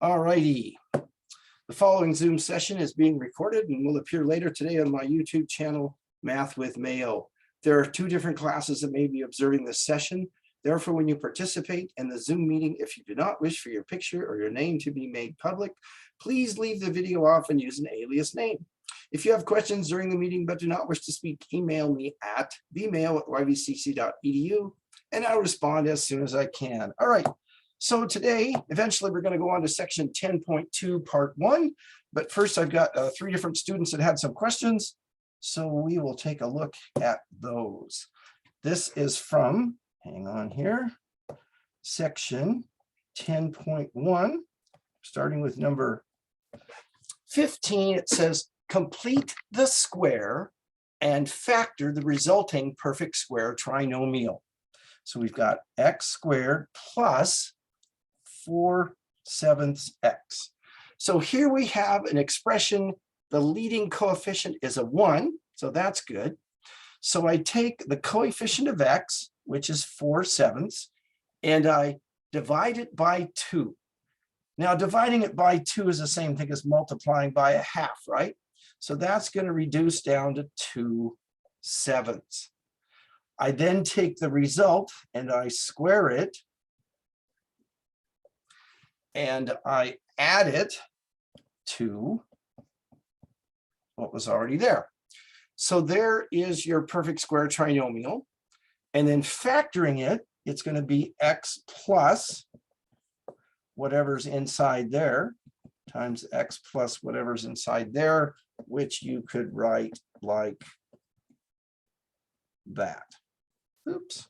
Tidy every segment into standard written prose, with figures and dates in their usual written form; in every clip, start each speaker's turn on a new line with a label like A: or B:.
A: All righty. The following Zoom session is being recorded and will appear later today on my YouTube channel, Math with Mayo. There are two different classes that may be observing this session. Therefore, when you participate in the Zoom meeting, if you do not wish for your picture or your name to be made public, please leave the video off and use an alias name. If you have questions during the meeting but do not wish to speak, email me at bmail@yvcc.edu and I'll respond as soon as I can. All right. So today, eventually, we're going to go on to section 10.2, part 1. But first, I've got 3 different students that had some questions. So we will take a look at those. This is from, hang on here, section 10.1, starting with number 15. It says, complete the square and factor the resulting perfect square trinomial. So we've got x squared plus 4/7 x. So here we have an expression, the leading coefficient is a 1, so that's good. So I take the coefficient of x, which is 4/7, and I divide it by 2. Now dividing it by 2 is the same thing as multiplying by a half, right? So that's going to reduce down to 2/7. I then take the result and I square it, and I add it to what was already there. So there is your perfect square trinomial. And then factoring it, it's going to be x plus whatever's inside there times x plus whatever's inside there, which you could write like that. Oops.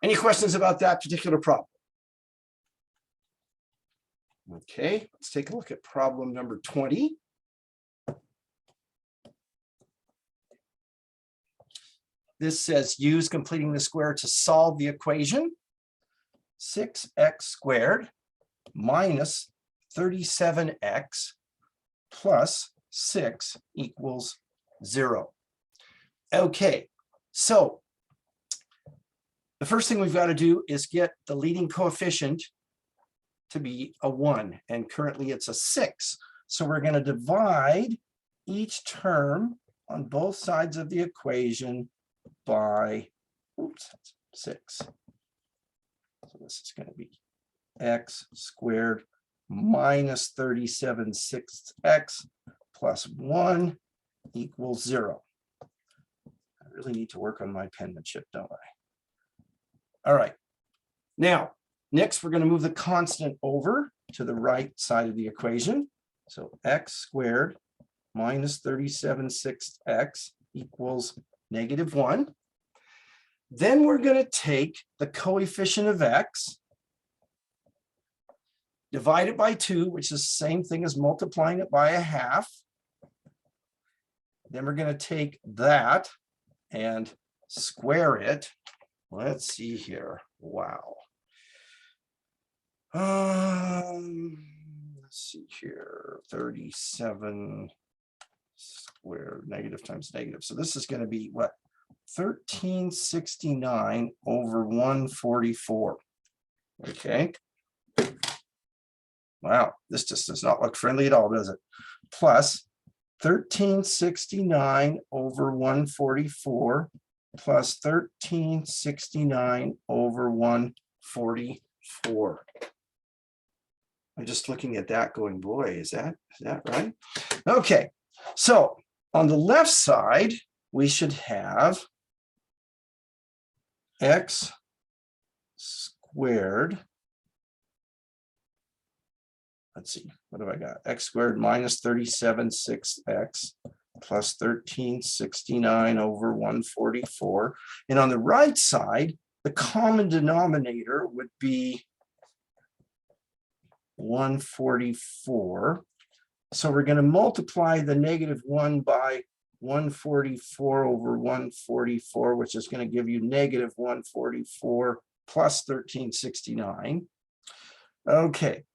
A: Any questions about that particular problem? Okay, let's take a look at problem number 20. This says use completing the square to solve the equation 6x squared minus 37x plus 6 equals 0. Okay, so the first thing we've got to do is get the leading coefficient to be a 1, and currently it's a 6. So we're going to divide each term on both sides of the equation by 6. So this is going to be x squared minus 37/6x plus 1 equals 0. I really need to work on my penmanship, don't I? All right. Now, next we're going to move the constant over to the right side of the equation. So x squared minus 37/6x equals -1. Then we're going to take the coefficient of x, divide it by 2, which is the same thing as multiplying it by a half. Then we're going to take that and square it. Let's see here. Wow. Let's see here. 37 squared, negative times negative. So this is going to be what? 1369 over 144. Okay. Wow, this just does not look friendly at all, does it? Plus 1369 over 144 plus 1369 over 144. I'm just looking at that going, boy, is that right? Okay, so on the left side, we should have x squared. Let's see, what have I got? X squared minus 37/6x plus 1369 over 144. And on the right side, the common denominator would be 144. So we're going to multiply the -1 by 144 over 144, which is going to give you -144 plus 1369. Okay.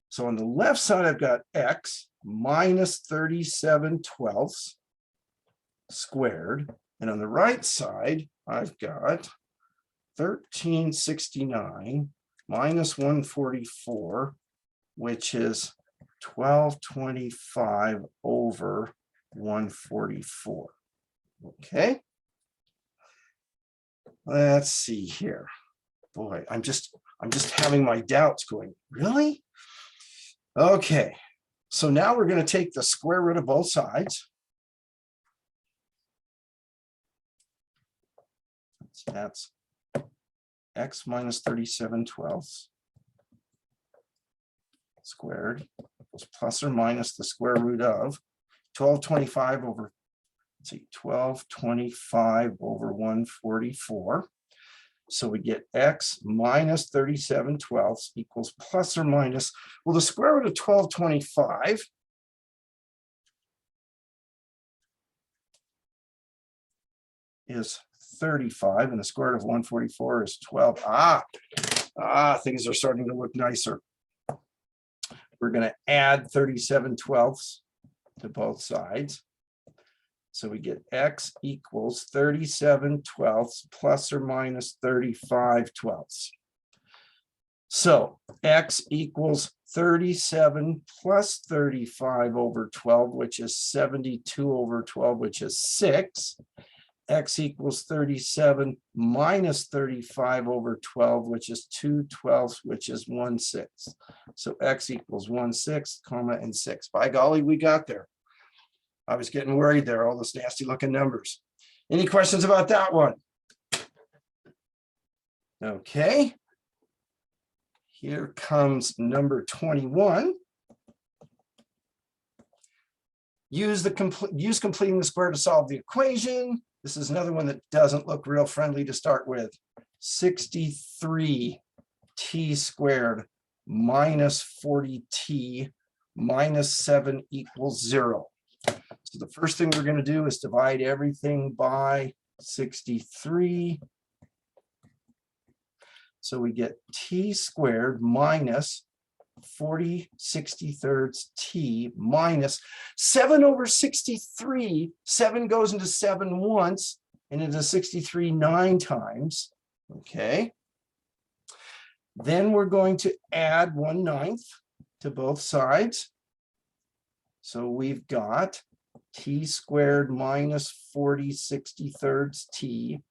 A: So on the left side, I've got x minus 37/12 squared. And on the right side, I've got 1369 minus 144, which is 1225 over 144. Okay. Let's see here. Boy, I'm just having my doubts going, really? Okay. So now we're going to take the square root of both sides. So that's x minus 37/12 squared equals plus or minus the square root of 1225 over, let's see, 1225 over 144. So we get x minus 37/12 equals plus or minus, well, the square root of 1225 is 35, and the square root of 144 is 12. Things are starting to look nicer. We're going to add 37/12 to both sides. So we get x equals 37/12 plus or minus 35/12. So x equals 37 plus 35 over 12, which is 72 over 12, which is 6. X equals 37 minus 35 over 12, which is 2/12, which is 1/6. So x equals 1/6, comma, and 6. By golly, we got there. I was getting worried there, all those nasty looking numbers. Any questions about that one? Okay. Here comes number 21. Use completing the square to solve the equation. This is another one that doesn't look real friendly to start with. 63t squared minus 40t minus 7 equals 0. So the first thing we're going to do is divide everything by 63. So we get t squared minus 40/63 t minus 7 over 63. 7 goes into 7 once and into 63 9 times. Okay. Then we're going to add 1/9 to both sides. So we've got t squared minus 40/63 t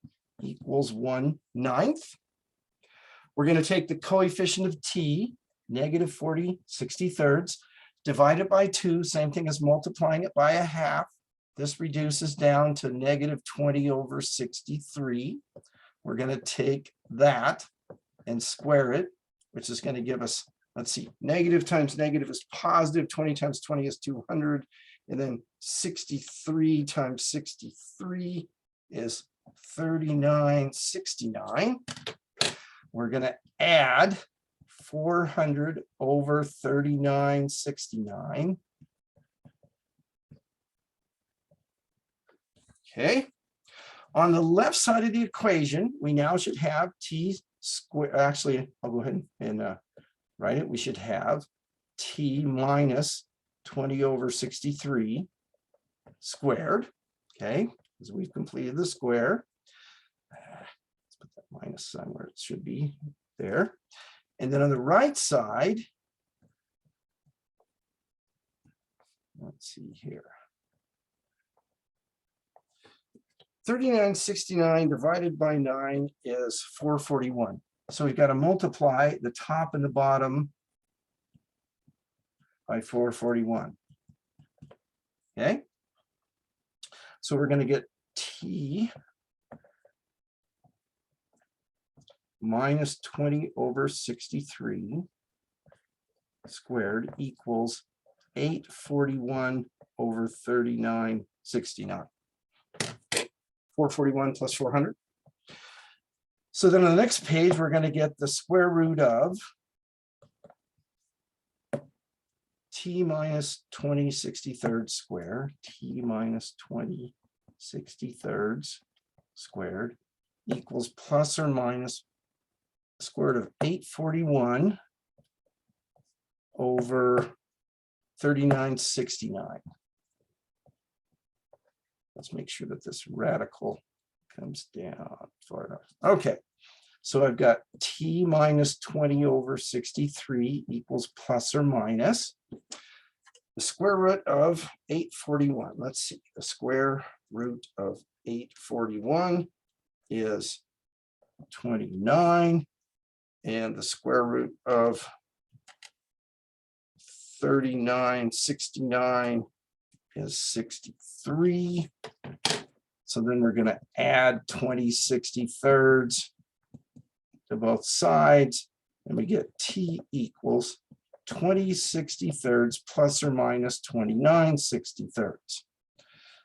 A: equals 1/9. We're going to take the coefficient of t, negative 40/63, divide it by 2, same thing as multiplying it by 1/2. This reduces down to negative 20 over 63. We're going to take that and square it, which is going to give us, let's see, negative times negative is positive, 20 times 20 is 200, and then 63 times 63 is 3969. We're going to add 400 over 3969. Okay. On the left side of the equation, we now should have t squared. Actually, I'll go ahead and write it. We should have t minus 20 over 63 squared. Okay, because we've completed the square. Let's put that minus sign where it should be there. And then on the right side, let's see here. 3969 divided by 9 is 441. So we've got to multiply the top and the bottom by 441. Okay. So we're going to get t minus 20 over 63 squared equals 841 over 3969. 441 plus 400. So then on the next page, we're going to get the square root of t minus 20/63 squared, t minus 20/63 squared equals plus or minus the square root of 841 over 3969. Let's make sure that this radical comes down far enough. Okay, So I've got t minus 20 over 63 equals plus or minus the square root of 841. Let's see, the square root of 841 is 29, and the square root of 3969 is 63. So then we're going to add 20/63 to both sides, and we get t equals 20/63 plus or minus 29/63.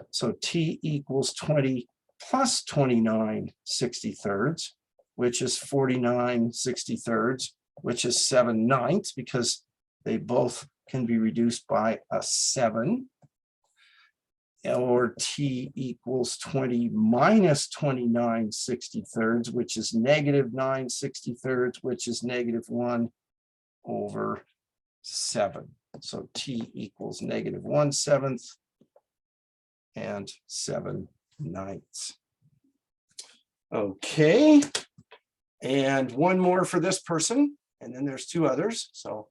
A: So t equals 20 plus 29/63, which is 49/63, which is 7/9, because they both can be reduced by a 7. Or t equals 20 minus 29/63, which is negative 9/63, which is negative 1 over 7. So t equals negative 1/7 and 7/9. Okay, and one more for this person, and then there's 2 others. So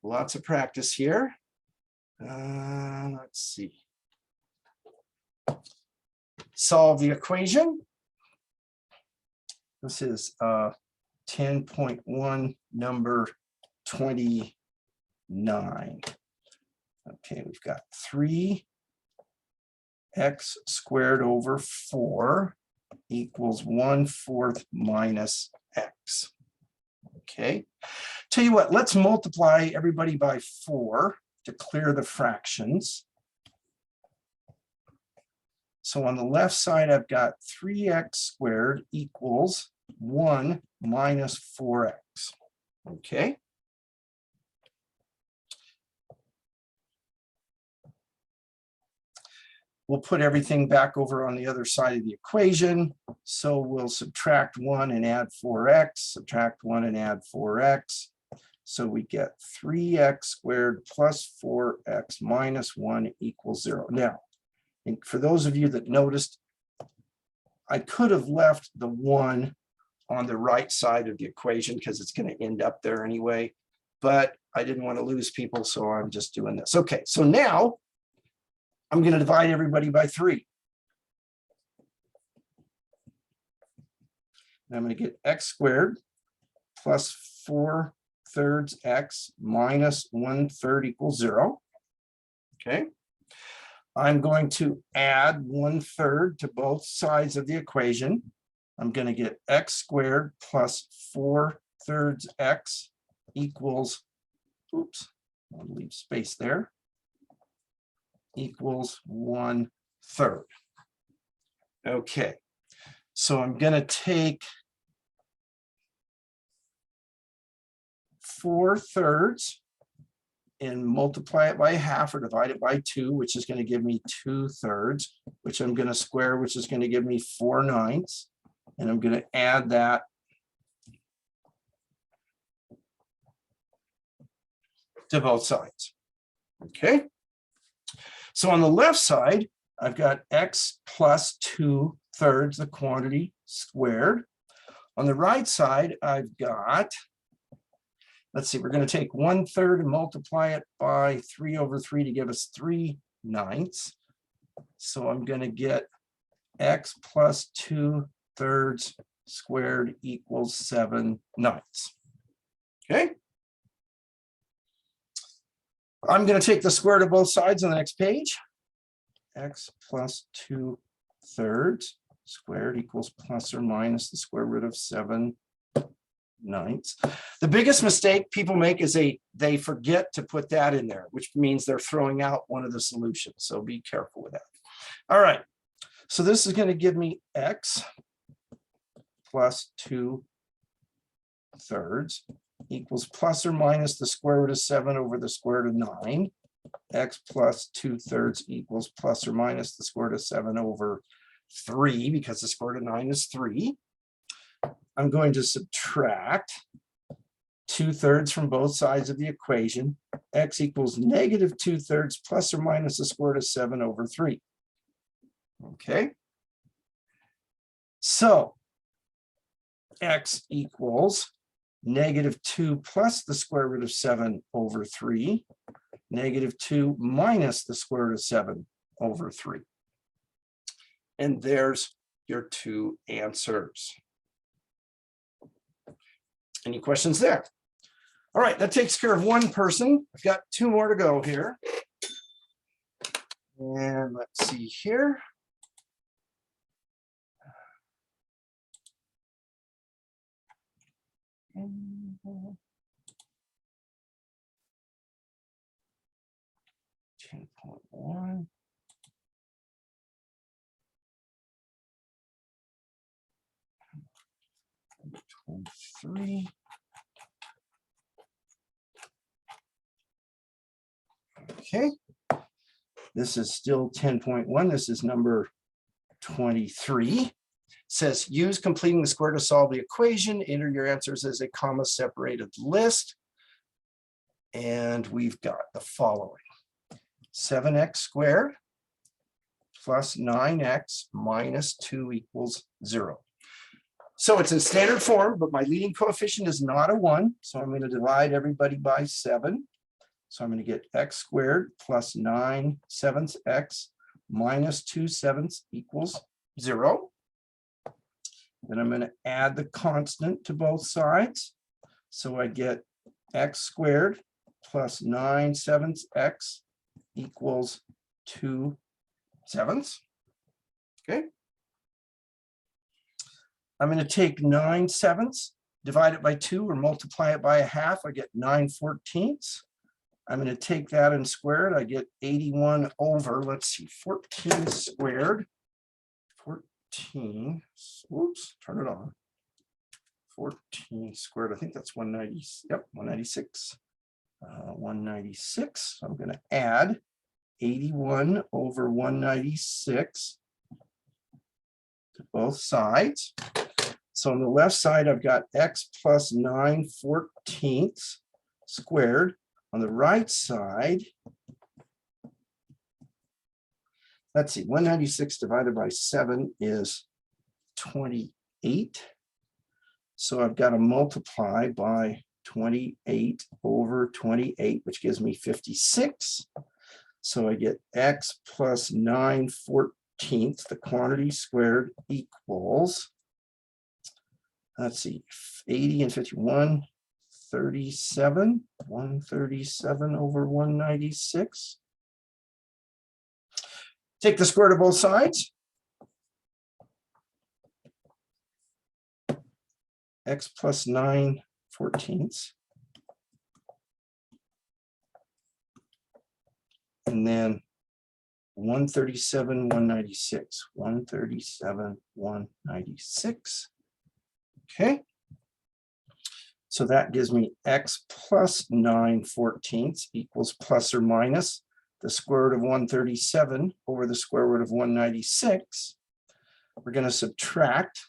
A: lots of practice here. Let's see. Solve the equation. This is 10.1, number 29. Okay, we've got 3x squared over 4 equals 1/4 minus x. Okay, tell you what, let's multiply everybody by 4 to clear the fractions. So on the left side, I've got 3x squared equals 1 minus 4x. Okay. We'll put everything back over on the other side of the equation. So we'll subtract 1 and add 4x, subtract 1 and add 4x. So we get 3x squared plus 4x minus 1 equals 0. Now, and for those of you that noticed, I could have left the 1 on the right side of the equation because it's going to end up there anyway, but I didn't want to lose people, so I'm just doing this. Okay, so now I'm going to divide everybody by 3. And I'm going to get x squared plus 4/3 x minus 1/3 equals 0. Okay. I'm going to add 1/3 to both sides of the equation. I'm going to get x squared plus 4/3 x equals, oops, I'll leave space there, equals 1/3. Okay, so I'm going to take 4/3 and multiply it by half or divide it by 2, which is going to give me 2/3, which I'm going to square, which is going to give me 4/9. And I'm going to add that to both sides. Okay. So on the left side, I've got x plus 2/3, the quantity squared. On the right side, I've got, let's see, we're going to take 1/3 and multiply it by 3/3 to give us 3/9. So I'm going to get x plus 2/3 squared equals 7/9. Okay. I'm going to take the square root of both sides on the next page. X plus 2/3 squared equals plus or minus the square root of 7/9. The biggest mistake people make is they forget to put that in there, which means they're throwing out one of the solutions. So be careful with that. All right. So this is going to give me x plus 2/3 equals plus or minus the square root of 7 over the square root of 9. X plus 2/3 equals plus or minus the square root of 7 over 3, because the square root of 9 is 3. I'm going to subtract 2/3 from both sides of the equation. X equals negative 2/3 plus or minus the square root of 7 over 3. Okay. So x equals -2 plus the square root of 7 over 3, -2 minus the square root of 7 over 3. And there's your two answers. Any questions there? All right, that takes care of one person. I've got two more to go here. And let's see here. $10.1. $23. Okay. This is still 10.1. This is number 23. Says use completing the square to solve the equation. Enter your answers as a comma separated list. And we've got the following. 7x squared plus 9x minus 2 equals 0. So it's in standard form, but my leading coefficient is not a 1. So I'm going to divide everybody by 7. So I'm going to get x squared plus 9/7 x minus 2/7 equals 0. Then I'm going to add the constant to both sides. So I get x squared plus 9/7 x equals 2/7. Okay. I'm going to take 9/7, divide it by 2 or multiply it by a half. I get 9/14. I'm going to take that and square it. I get 81 over, let's see, 14 squared. 14, whoops, turn it on. 14 squared, I think that's 190, yep, 196. 196, so I'm going to add 81 over 196 to both sides. So on the left side, I've got x plus 9/14 squared. On the right side, let's see, 196 divided by 7 is 28. So I've got to multiply by 28 over 28, which gives me 56. So I get x plus 9/14, the quantity squared, equals, let's see, 80 and 51. 37, 137 over 196. Take the square root of both sides. X plus 9/14. And then 137, 196. 137, 196. Okay. So that gives me x plus 9/14 equals plus or minus the square root of 137 over the square root of 196. We're going to subtract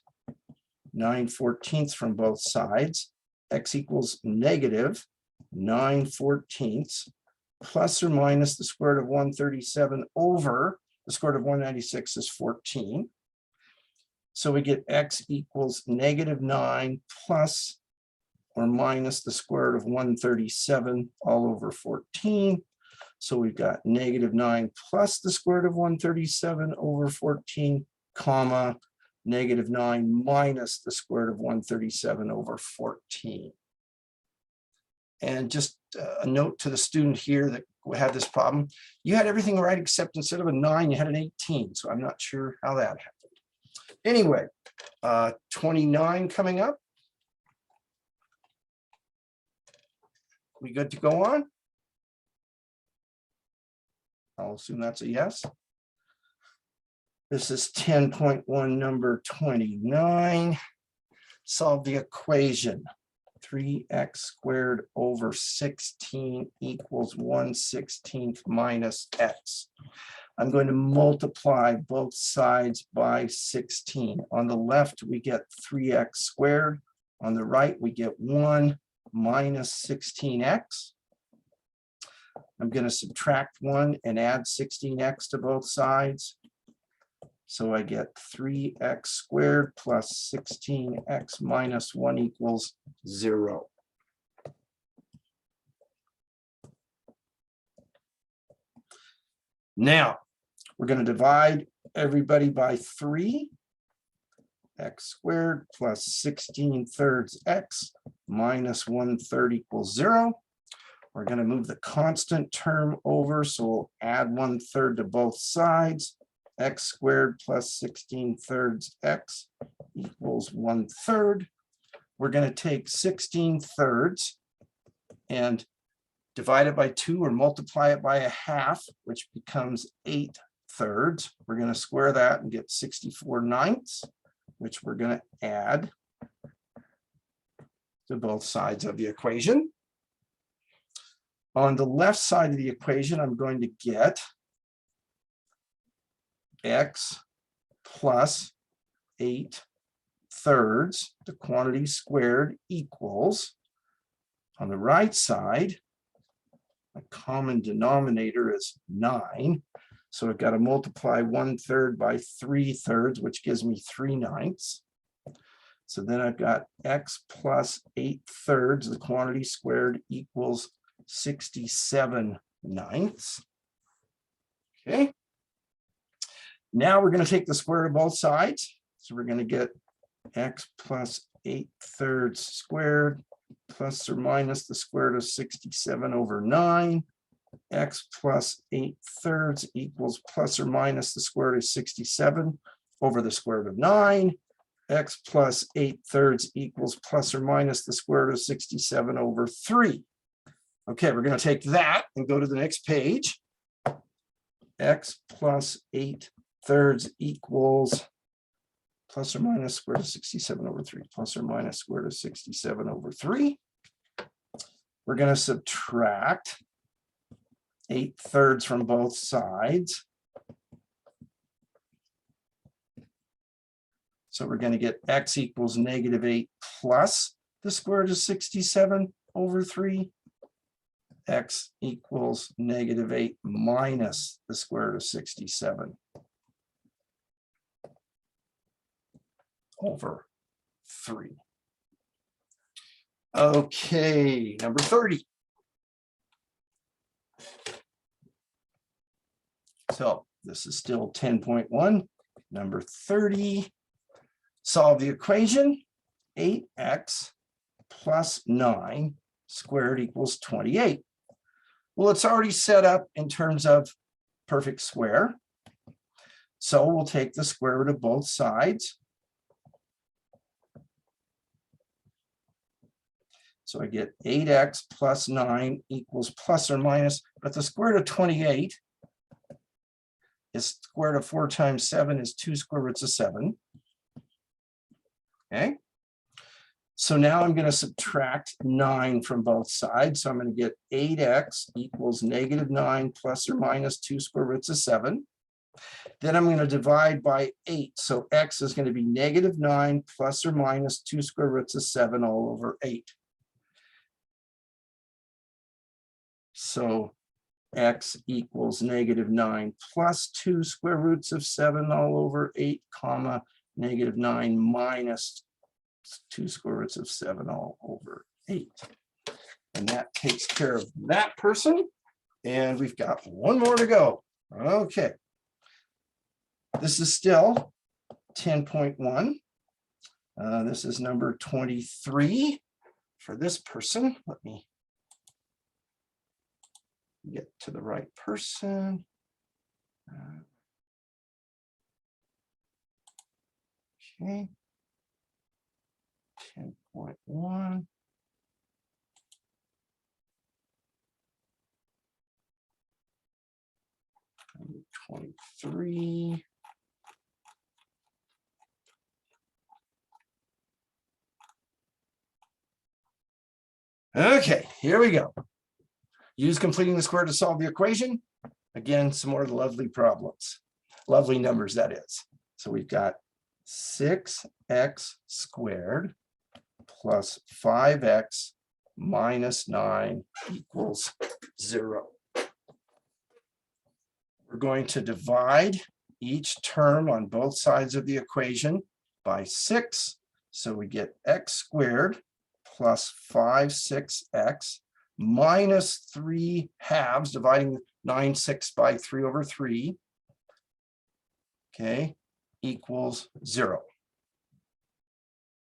A: 9/14 from both sides. X equals negative 9/14 plus or minus the square root of 137 over the square root of 196 is 14. So we get x equals -9 plus or minus the square root of 137 all over 14. So we've got -9 plus the square root of 137 over 14, comma, -9 minus the square root of 137 over 14. And just a note to the student here that had this problem. You had everything right except instead of a 9, you had an 18. So I'm not sure how that happened. Anyway, 29 coming up. We good to go on? I'll assume that's a yes. This is 10.1, number 29. Solve the equation. 3x squared over 16 equals 1/16 minus x. I'm going to multiply both sides by 16. On the left, we get 3x squared. On the right, we get 1 minus 16x. I'm going to subtract 1 and add 16x to both sides. So I get 3x squared plus 16x minus 1 equals 0. Now, we're going to divide everybody by 3. X squared plus 16/3 x minus 1/3 equals 0. We're going to move the constant term over, so we'll add 1/3 to both sides. X squared plus 16/3 x equals 1/3. We're going to take 16/3 and divide it by 2 or multiply it by 1/2, which becomes 8/3. We're going to square that and get 64/9, which we're going to add to both sides of the equation. On the left side of the equation, I'm going to get x plus 8/3, the quantity squared, equals, on the right side, a common denominator is 9. So I've got to multiply 1/3 by 3/3, which gives me 3/9. So then I've got x plus 8/3, the quantity squared, equals 67/9. Okay. Now we're going to take the square of both sides. So we're going to get x plus 8/3 squared plus or minus the square root of 67/9. X plus 8/3 equals plus or minus the square root of 67 over the square root of 9. X plus 8/3 equals plus or minus the square root of 67/3. Okay, we're going to take that and go to the next page. X plus 8/3 equals plus or minus square root of 67/3, plus or minus square root of 67/3. We're going to subtract 8/3 from both sides. So we're going to get x equals -8 plus the square root of 67/3. X equals -8 minus the square root of 67/3. Okay, number 30. So this is still 10.1. Number 30. Solve the equation. 8x plus 9 squared equals 28. Well, it's already set up in terms of perfect square. So we'll take the square root of both sides. So I get 8x plus 9 equals plus or minus, but the square root of 28 is square root of 4 times 7 is 2 square roots of 7. Okay. So now I'm going to subtract 9 from both sides. So I'm going to get 8x equals -9 plus or minus 2 square roots of 7. Then I'm going to divide by 8. So x is going to be -9 plus or minus 2 square roots of 7 all over 8. So x equals -9 plus 2 square roots of 7 all over 8, comma, -9 minus 2 square roots of 7 all over 8. And that takes care of that person. And we've got one more to go. Okay. This is still 10.1. This is number 23 for this person. Let me get to the right person. Okay. 10.1. Number 23. Okay, here we go. Use completing the square to solve the equation. Again, some more lovely problems. Lovely numbers, that is. So we've got 6x squared plus 5x minus 9 equals 0. We're going to divide each term on both sides of the equation by 6. So we get x squared plus 5/6x minus 3 halves, dividing 9/6 by 3 over 3, okay, equals 0.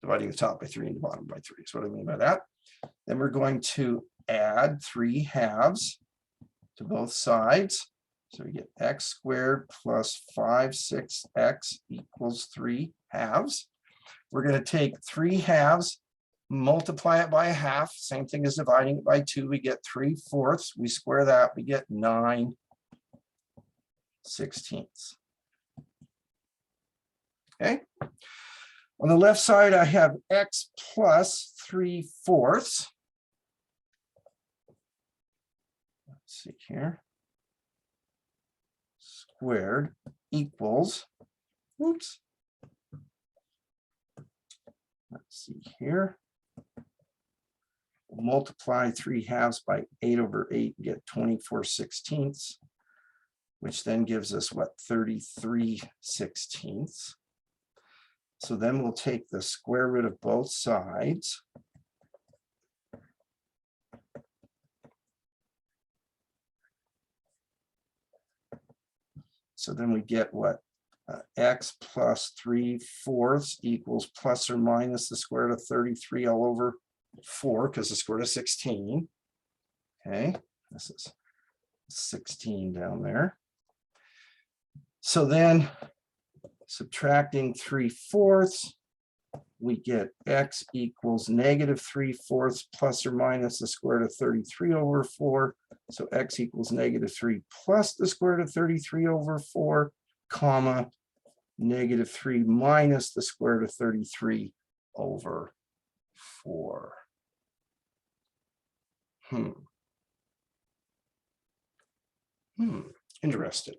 A: Dividing the top by 3 and the bottom by 3 is what I mean by that. Then we're going to add 3 halves to both sides. So we get x squared plus 5/6x equals 3 halves. We're going to take 3 halves, multiply it by a half, same thing as dividing it by 2. We get 3/4. We square that, we get 9/16. Okay. On the left side, I have x plus 3/4. Let's see here. Squared equals, oops. Let's see here. We'll multiply 3 halves by 8 over 8 and get 24/16, which then gives us what, 33/16. So then we'll take the square root of both sides. So then we get what? X plus 3/4 equals plus or minus the square root of 33 all over 4, because the square root of 16. Okay, this is 16 down there. So then subtracting 3/4, we get x equals negative 3/4 plus or minus the square root of 33 over 4. So x equals negative 3 plus the square root of 33 over 4, comma, negative 3 minus the square root of 33 over 4. Interesting.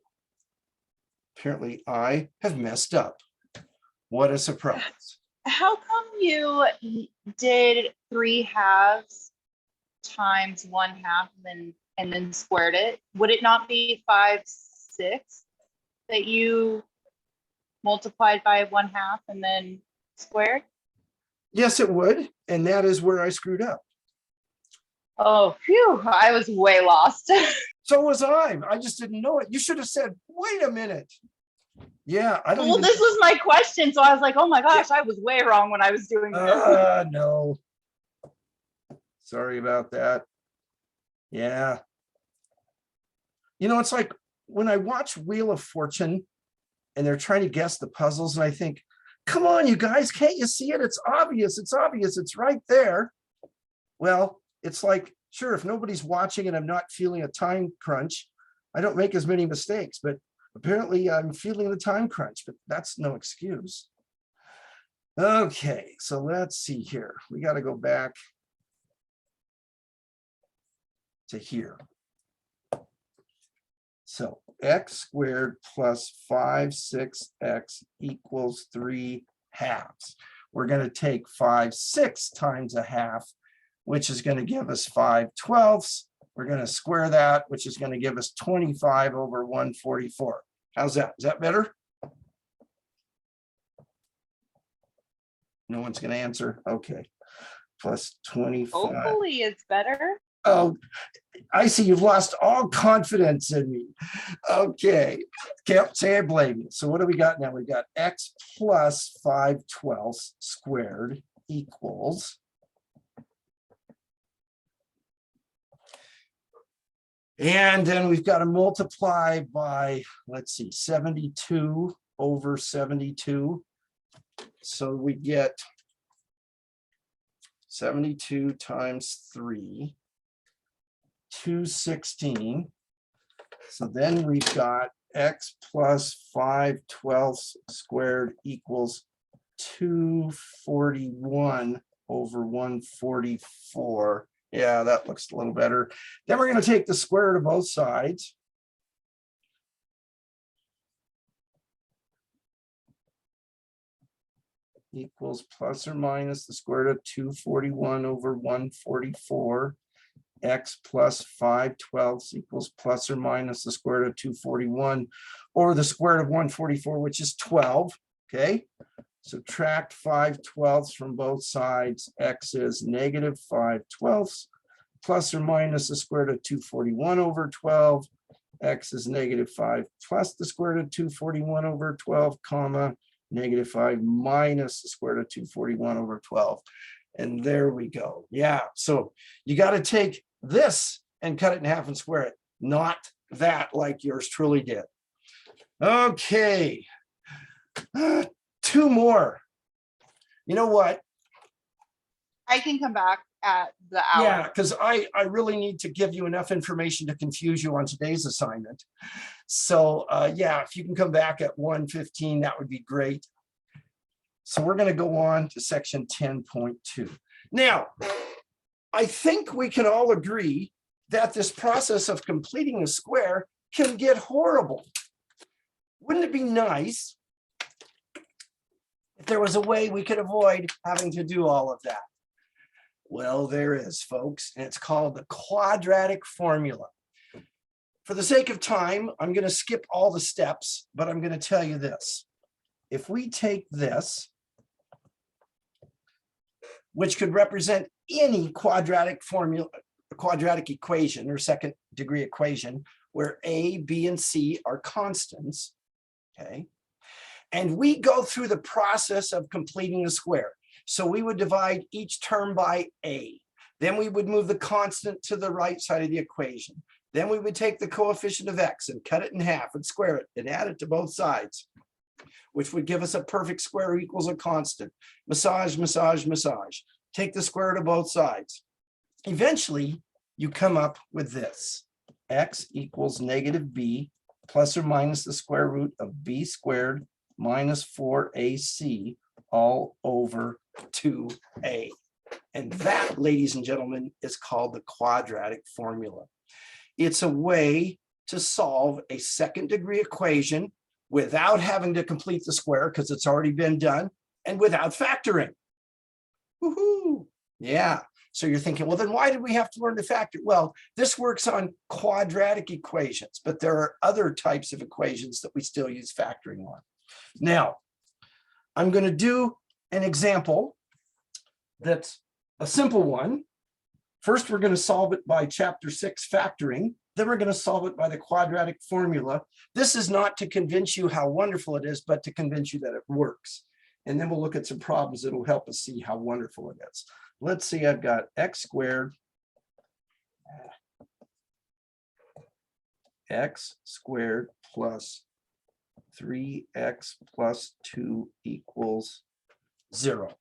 A: Apparently I have messed up. What a surprise.
B: How come you did 3 halves times 1/2 and then squared it? Would it not be 5/6 that you multiplied by 1/2 and then squared?
A: Yes, it would. And that is where I screwed up.
B: Oh, phew, I was way lost.
A: So was I. I just didn't know it. You should have said, wait a minute. Yeah, I don't
B: Well,
A: even...
B: this was my question. So I was like, oh my gosh, I was way wrong when I was doing this.
A: No. Sorry about that. Yeah. You know, it's like when I watch Wheel of Fortune and they're trying to guess the puzzles, and I think, come on, you guys, can't you see it? It's obvious. It's obvious. It's right there. Well, it's like, sure, if nobody's watching and I'm not feeling a time crunch, I don't make as many mistakes, but apparently I'm feeling the time crunch, but that's no excuse. Okay, so let's see here. We got to go back to here. So x squared plus 5/6x equals 3 halves. We're going to take 5/6 times a half, which is going to give us 5/12. We're going to square that, which is going to give us 25 over 144. How's that? Is that better? No one's going to answer. Okay. Plus 25.
B: Hopefully it's better.
A: Oh, I see you've lost all confidence in me. Okay. Can't say I blame you. So what do we got now? We got x plus 5/12 squared equals. And then we've got to multiply by, let's see, 72 over 72. So we get 72 times 3, 216. So then we've got x plus 5/12 squared equals 241 over 144. Yeah, that looks a little better. Then we're going to take the square root of both sides. Equals plus or minus the square root of 241 over 144. x plus 5/12 equals plus or minus the square root of 241 or the square root of 144, which is 12. Okay, subtract 5/12 from both sides. X is negative 5/12 plus or minus the square root of 241 over 12. X is negative 5 plus the square root of 241 over 12, comma, negative 5 minus the square root of 241 over 12. And there we go. Yeah, so you got to take this and cut it in half and square it, not that like yours truly did. Okay, 2 more. You know what?
B: I can come back at the hour.
A: Yeah, because I really need to give you enough information to confuse you on today's assignment. So yeah, if you can come back at 1:15, that would be great. So we're going to go on to section 10.2. Now, I think we can all agree that this process of completing a square can get horrible. Wouldn't it be nice if there was a way we could avoid having to do all of that? Well, there is, folks, and it's called the quadratic formula. For the sake of time, I'm going to skip all the steps, but I'm going to tell you this. If we take this, which could represent any quadratic formula, quadratic equation or second degree equation, where A, B, and C are constants, okay? And we go through the process of completing the square. So we would divide each term by A. Then we would move the constant to the right side of the equation. Then we would take the coefficient of X and cut it in half and square it and add it to both sides, which would give us a perfect square equals a constant. Massage, massage, massage. Take the square root of both sides. Eventually, you come up with this. X equals negative B plus or minus the square root of B squared minus 4AC all over 2A. And that, ladies and gentlemen, is called the quadratic formula. It's a way to solve a second degree equation without having to complete the square because it's already been done and without factoring. Woohoo! Yeah. So you're thinking, well, then why did we have to learn to factor? Well, this works on quadratic equations, but there are other types of equations that we still use factoring on. Now, I'm going to do an example that's a simple one. First, we're going to solve it by chapter 6 factoring. Then we're going to solve it by the quadratic formula. This is not to convince you how wonderful it is, but to convince you that it works. And then we'll look at some problems that will help us see how wonderful it is. Let's see, I've got x squared plus 3x plus 2 equals 0.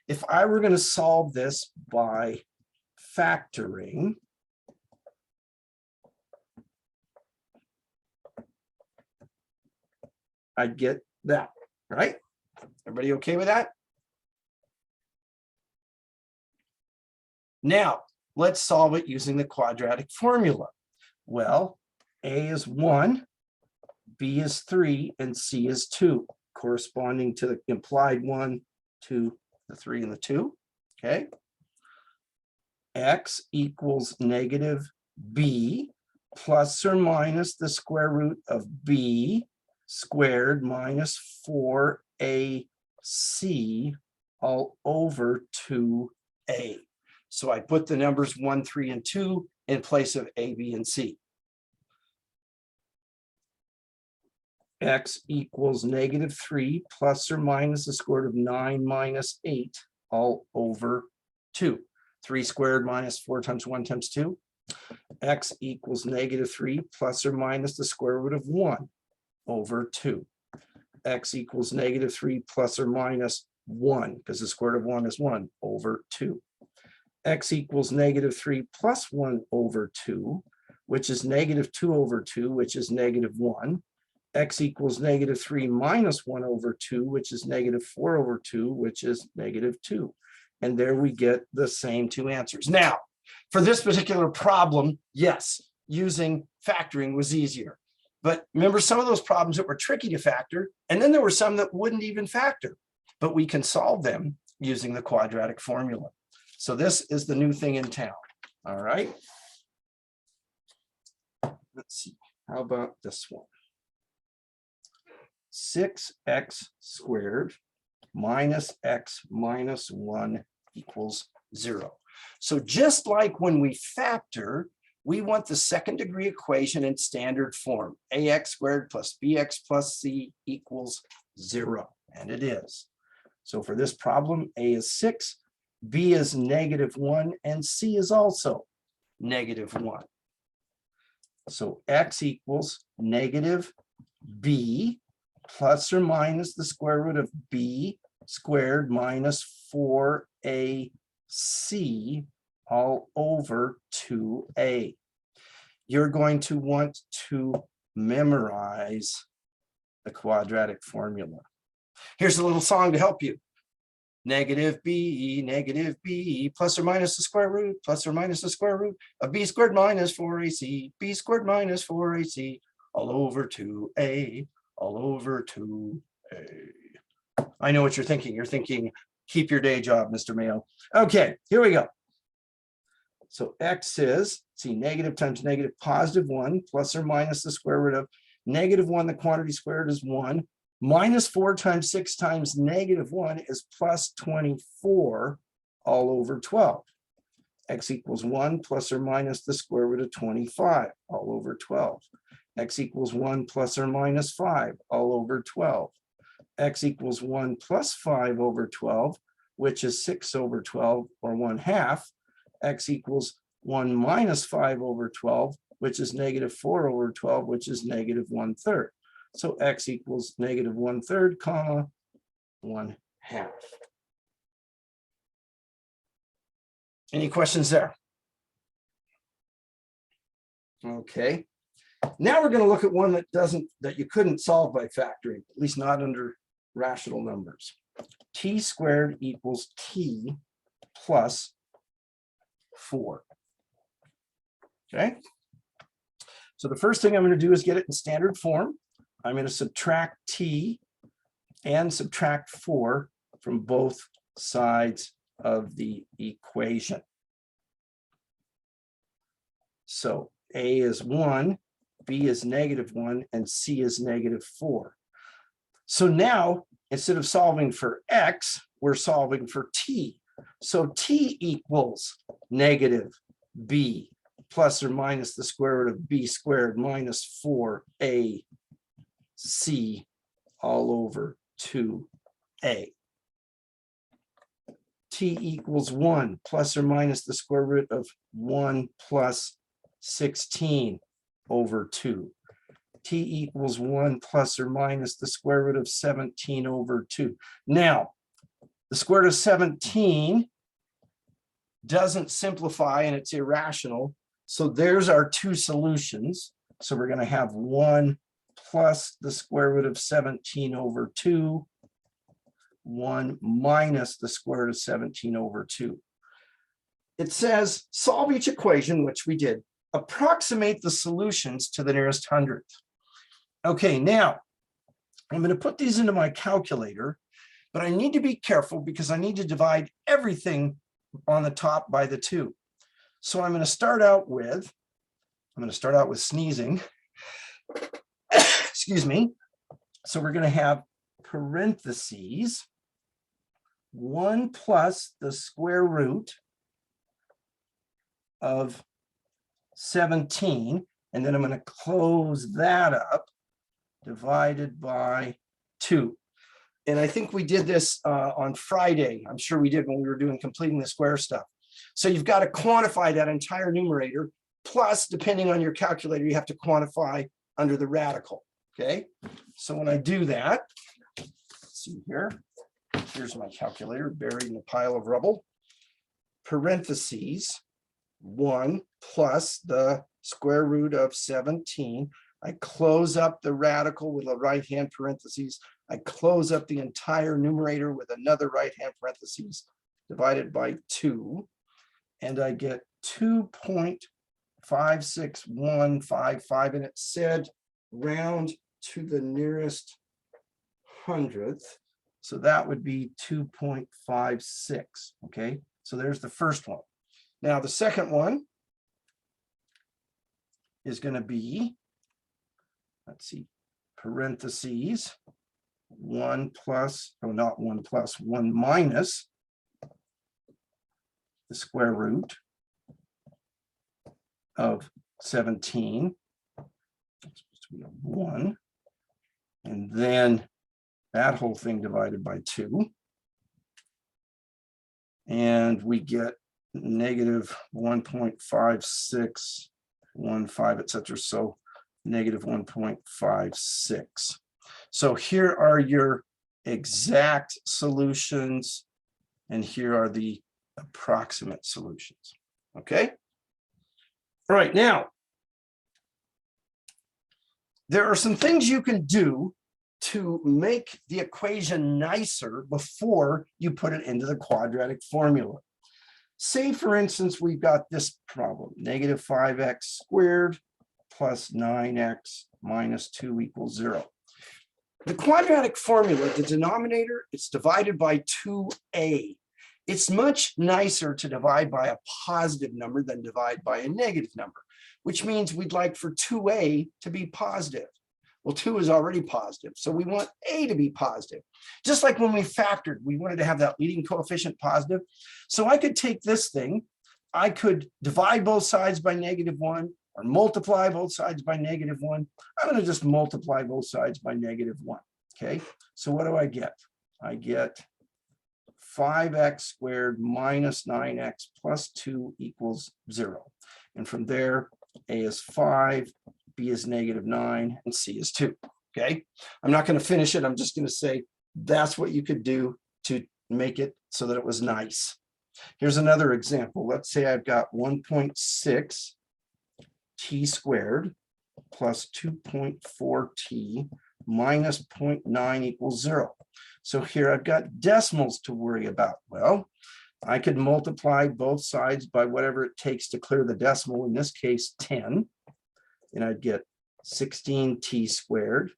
A: If I were going to solve this by factoring, I'd get that, right? Everybody okay with that? Now, let's solve it using the quadratic formula. Well, A is 1, B is 3, and C is 2, corresponding to the implied 1, 2, the 3, and the 2, okay? X equals negative B plus or minus the square root of B squared minus 4AC all over 2A. So I put the numbers 1, 3, and 2 in place of A, B, and C. X equals negative 3 plus or minus the square root of 9 minus 8 all over 2. 3 squared minus 4 times 1 times 2. X equals negative 3 plus or minus the square root of 1 over 2. X equals negative 3 plus or minus 1, because the square root of 1 is 1 over 2. X equals negative 3 plus 1 over 2, which is negative 2 over 2, which is negative 1. X equals negative 3 minus 1 over 2, which is negative 4 over 2, which is negative 2. And there we get the same two answers. Now, for this particular problem, yes, using factoring was easier. But remember some of those problems that were tricky to factor, and then there were some that wouldn't even factor, but we can solve them using the quadratic formula. So this is the new thing in town, all right? let's see, how about this one? 6x squared minus x minus 1 equals 0. So just like when we factor, we want the second degree equation in standard form. Ax squared plus bx plus c equals 0. And it is. So for this problem, a is 6, b is -1, and c is also -1. So x equals negative b plus or minus the square root of b squared minus 4ac all over 2a. You're going to want to memorize the quadratic formula. Here's a little song to help you. Negative b plus or minus the square root plus or minus the square root of b squared minus 4ac, b squared minus 4ac all over 2a, all over 2a. I know what you're thinking. You're thinking, keep your day job, Mr. Mayo. Okay, here we go. So x is, see, negative times negative, +1 plus or minus the square root of -1, the quantity squared is 1, minus 4 times 6 times -1 is plus 24 all over 12. X equals 1 plus or minus the square root of 25 all over 12. X equals 1 plus or minus 5 all over 12. X equals 1 plus 5 over 12, which is 6 over 12, or 1/2. X equals 1 minus 5 over 12, which is -4 over 12, which is -1/3. So x equals -1/3, comma, 1/2. Any questions there? Okay. Now we're going to look at one that you couldn't solve by factoring, at least not under rational numbers. T squared equals t plus 4. Okay. So the first thing I'm going to do is get it in standard form. I'm going to subtract t and subtract 4 from both sides of the equation. So a is 1, b is -1, and c is -4. So now, instead of solving for x, we're solving for t. So t equals -b plus or minus the square root of b squared minus 4ac all over 2a. T equals 1 plus or minus the square root of 1 plus 16 over 2. T equals 1 plus or minus the square root of 17 over 2. Now, the square root of 17 doesn't simplify and it's irrational. So there's our two solutions. So we're going to have 1 plus the square root of 17 over 2, 1 minus the square root of 17 over 2. It says solve each equation, which we did. Approximate the solutions to the nearest hundredth. Okay, now I'm going to put these into my calculator, but I need to be careful because I need to divide everything on the top by the 2. So I'm going to start out with sneezing. Excuse me. So we're going to have parentheses 1 plus the square root of 17, and then I'm going to close that up, divided by 2. And I think we did this on Friday. I'm sure we did when we were doing completing the square stuff. So you've got to quantify that entire numerator, plus, depending on your calculator, you have to quantify under the radical. Okay, so when I do that, let's see here, here's my calculator buried in a pile of rubble. Parentheses 1 plus the square root of 17. I close up the radical with a right-hand parentheses. I close up the entire numerator with another right-hand parentheses divided by 2. And I get 2.56155. And it said round to the nearest hundredth. So that would be 2.56. Okay, so there's the first one. Now the second one is going to be, let's see, parentheses, 1 plus, oh, not 1 plus, 1 minus the square root of 17. It's supposed to be a 1. And then that whole thing divided by 2. And we get negative 1.5615, etc. So negative 1.56. So here are your exact solutions, and here are the approximate solutions. Okay. All right, now there are some things you can do to make the equation nicer before you put it into the quadratic formula. Say, for instance, we've got this problem, negative 5x squared plus 9x minus 2 equals 0. The quadratic formula, the denominator, it's divided by 2a. It's much nicer to divide by a positive number than divide by a negative number, which means we'd like for 2a to be positive. Well, 2 is already positive, so we want a to be positive. Just like when we factored, we wanted to have that leading coefficient positive. So I could take this thing, I could divide both sides by -1 or multiply both sides by -1. I'm going to just multiply both sides by -1. Okay, so what do I get? I get 5x squared minus 9x plus 2 equals 0. And from there, a is 5, b is -9, and c is 2. Okay, I'm not going to finish it. I'm just going to say that's what you could do to make it so that it was nice. Here's another example. Let's say I've got 1.6 t squared plus 2.4t minus 0.9 equals 0. So here I've got decimals to worry about. Well, I could multiply both sides by whatever it takes to clear the decimal, in this case 10, and I'd get 16t squared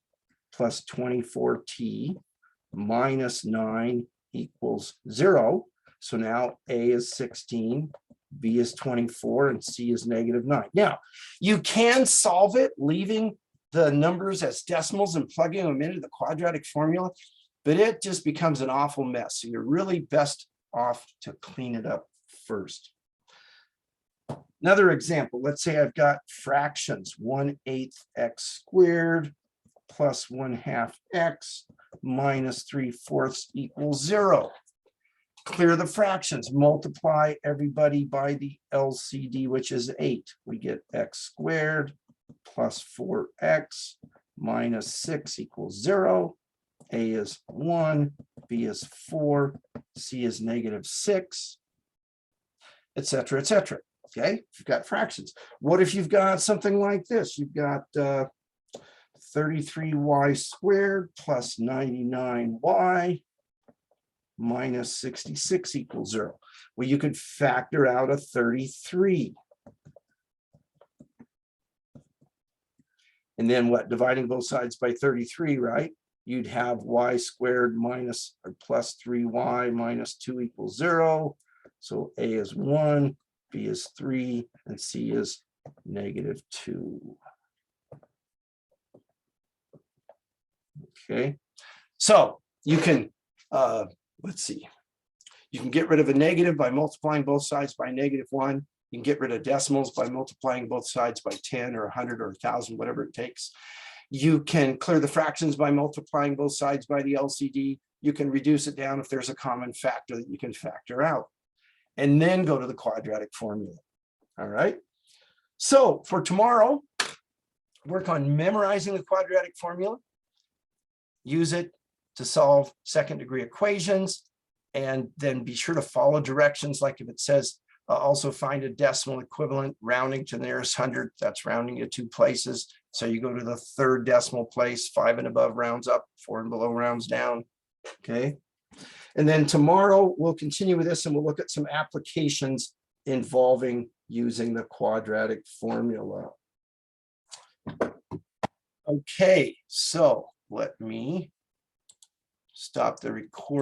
A: plus 24t minus 9 equals 0. So now a is 16, b is 24, and c is -9. Now, you can solve it leaving the numbers as decimals and plugging them into the quadratic formula, but it just becomes an awful mess. So you're really best off to clean it up first. Another example, let's say I've got fractions, 1/8 x squared plus 1/2 x minus 3/4 equals 0. Clear the fractions, multiply everybody by the LCD, which is 8. We get x squared plus 4x minus 6 equals 0. A is 1, b is 4, c is -6, etc., etc. Okay, if you've got fractions. What if you've got something like this? You've got 33y squared plus 99y minus 66 equals 0. Well, you could factor out a 33. And then what? Dividing both sides by 33, right? You'd have y squared minus or plus 3y minus 2 equals 0. So a is 1, b is 3, and c is -2. Okay, so you can, let's see, you can get rid of a negative by multiplying both sides by -1. You can get rid of decimals by multiplying both sides by 10 or 100 or 1,000, whatever it takes. You can clear the fractions by multiplying both sides by the LCD. You can reduce it down if there's a common factor that you can factor out, and then go to the quadratic formula. All right. So for tomorrow, work on memorizing the quadratic formula. Use it to solve second-degree equations, and then be sure to follow directions. Like if it says, also find a decimal equivalent, rounding to the nearest hundredth, that's rounding to 2 places. So you go to the 3rd decimal place, 5 and above rounds up, 4 and below rounds down. Okay. And then tomorrow we'll continue with this, and we'll look at some applications involving using the quadratic formula. Okay, so let me stop the recording.